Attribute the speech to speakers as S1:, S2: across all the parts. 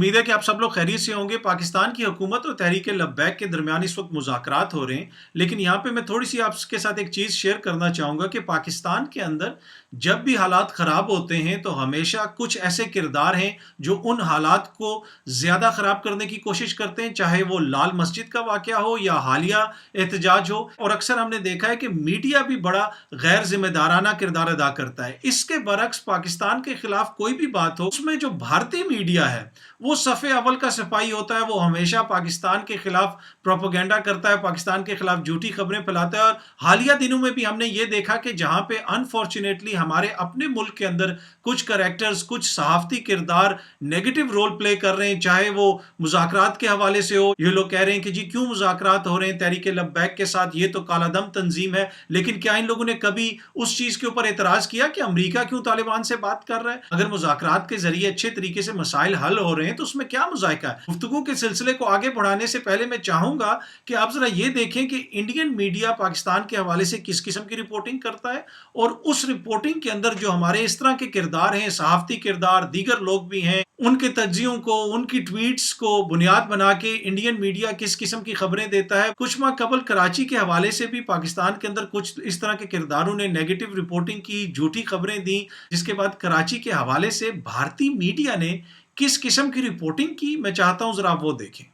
S1: उम्मीद है कि आप सब लोग खैरियत से होंगे। पाकिस्तान की हुकूमत और तहरीक लब्बैक के दरमियान इस वक्त मुज़ाकरात हो रहे हैं, लेकिन यहाँ पे मैं थोड़ी सी आपके साथ एक चीज़ शेयर करना चाहूँगा कि पाकिस्तान के अंदर जब भी हालात ख़राब होते हैं तो हमेशा कुछ ऐसे किरदार हैं जो उन हालात को ज़्यादा ख़राब करने की कोशिश करते हैं, चाहे वो लाल मस्जिद का वाक़या हो या हालिया एहतजाज हो। और अक्सर हमने देखा है कि मीडिया भी बड़ा गैर जिम्मेदाराना किरदार अदा करता है। इसके बरक्स पाकिस्तान के खिलाफ कोई भी बात हो, उसमें जो भारतीय मीडिया है वो सफ़े अव्वल का सिपाही होता है। वो हमेशा पाकिस्तान के खिलाफ प्रोपेगेंडा करता है, पाकिस्तान के खिलाफ झूठी खबरें फैलाता है। और हालिया दिनों में भी हमने ये देखा कि जहां पे अनफॉर्चुनेटली हमारे अपने मुल्क के अंदर कुछ कैरेक्टर्स, कुछ सहाफती किरदार नेगेटिव रोल प्ले कर रहे हैं, चाहे वो मुज़ाकरात के हवाले से हो। ये लोग कह रहे हैं कि जी क्यों मुज़ाकरात हो रहे हैं तहरीक लब्बैक के साथ, ये तो कालादम तंजीम है। लेकिन क्या इन लोगों ने कभी उस चीज के ऊपर एतराज किया कि अमेरिका क्यों तालिबान से बात कर रहा है? अगर मुज़ाकरात के जरिए अच्छे तरीके से मसाइल हल हो रहे हैं तो उसमें क्या मुज़ायका है? गुफ्तगू के सिलसिले को आगे बढ़ाने से पहले मैं चाहूंगा कि आप जरा ये देखें कि इंडियन मीडिया पाकिस्तान के हवाले से किस किस्म की रिपोर्टिंग करता है, और उस रिपोर्टिंग के अंदर जो हमारे इस तरह के किरदार हैं, सहाफती किरदार, दीगर लोग भी हैं, उनके तज्जियों को, उनकी ट्वीट्स को बुनियाद बना के इंडियन मीडिया किस किस्म की खबरें देता है। कुछ माह कबल कराची के हवाले से भी पाकिस्तान के अंदर कुछ इस तरह के किरदारों ने नेगेटिव रिपोर्टिंग की, झूठी खबरें दी, जिसके बाद कराची के हवाले से भारतीय मीडिया ने किस किस्म की रिपोर्टिंग की, मैं चाहता हूं जरा वो देखें।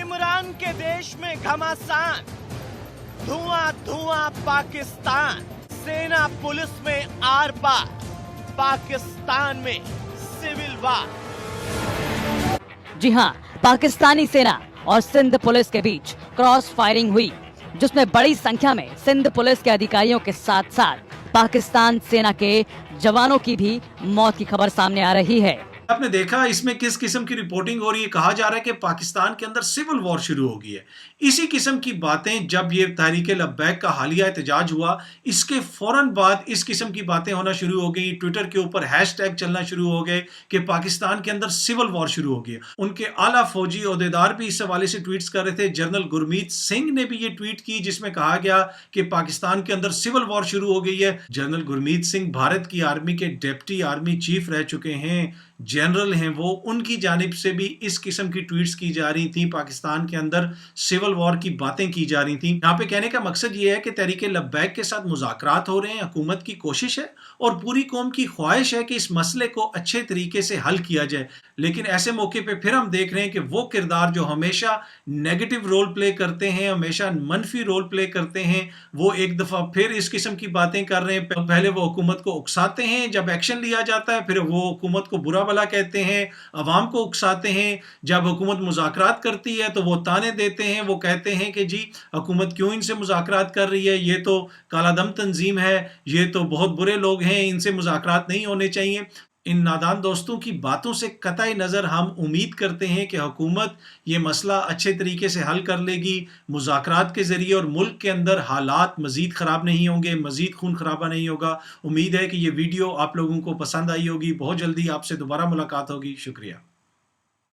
S2: इमरान के देश में घमासान, धुआं धुआं पाकिस्तान, सेना पुलिस में आर पार, पाकिस्तान में सिविल वार।
S3: जी हां, पाकिस्तानी सेना और सिंध पुलिस के बीच क्रॉस फायरिंग हुई, जिसमें बड़ी संख्या में सिंध पुलिस के अधिकारियों के साथ साथ पाकिस्तान सेना के जवानों की भी मौत की खबर सामने आ रही है।
S1: आपने देखा इसमें किस किस्म की रिपोर्टिंग हो रही है। कहा जा रहा है कि पाकिस्तान के अंदर सिविल वॉर शुरू हो गई है। इसी किस्म की बातें जब ये तहरीक लब्बैक का हालिया एहतजाज हुआ, इसके फौरन बाद इस किस्म की बातें होना शुरू हो गई। ट्विटर के ऊपर हैशटैग चलना शुरू हो गए कि पाकिस्तान के अंदर सिविल वॉर शुरू हो गई। उनके आला फौजी ओहदेदार भी इस हवाले से ट्वीट्स कर रहे थे। जनरल गुरमीत सिंह ने भी ये ट्वीट की जिसमें कहा गया कि पाकिस्तान के अंदर सिविल वॉर शुरू हो गई है। जनरल गुरमीत सिंह भारत की आर्मी के डिप्टी आर्मी चीफ रह चुके हैं, जनरल हैं वो। उनकी जानिब से भी इस किस्म की ट्वीट्स की जा रही थी, पाकिस्तान के अंदर सिविल वॉर की बातें की जा रही थी। यहाँ पे कहने का मकसद ये है कि तहरीक लब्बैक के साथ मुज़ाकरात हो रहे हैं, हुकूमत की कोशिश है और पूरी कौम की ख्वाहिश है कि इस मसले को अच्छे तरीके से हल किया जाए। लेकिन ऐसे मौके पे फिर हम देख रहे हैं कि वो किरदार जो हमेशा नेगेटिव रोल प्ले करते हैं, हमेशा मनफी रोल प्ले करते हैं, वो एक दफा फिर इस किस्म की बातें कर रहे हैं। पहले वो हुकूमत को उकसाते हैं, जब एक्शन लिया जाता है फिर वो हुकूमत को बुरा भला कहते हैं, अवाम को उकसाते हैं। जब हुकूमत मुज़ाकरात करती है तो वो ताने देते हैं, वो कहते हैं कि जी हुकूमत क्यों इनसे मुज़ाकरात कर रही है, ये तो कालादम तंजीम है, ये तो बहुत बुरे लोग हैं, इनसे मुज़ाकरात नहीं होने चाहिए। इन नादान दोस्तों की बातों से कतई नज़र हम उम्मीद करते हैं कि हुकूमत ये मसला अच्छे तरीके से हल कर लेगी मुज़ाकरात के ज़रिए, और मुल्क के अंदर हालात मज़ीद ख़राब नहीं होंगे, मज़ीद खून खराबा नहीं होगा। उम्मीद है कि ये वीडियो आप लोगों को पसंद आई होगी। बहुत जल्दी आपसे दोबारा मुलाकात होगी। शुक्रिया।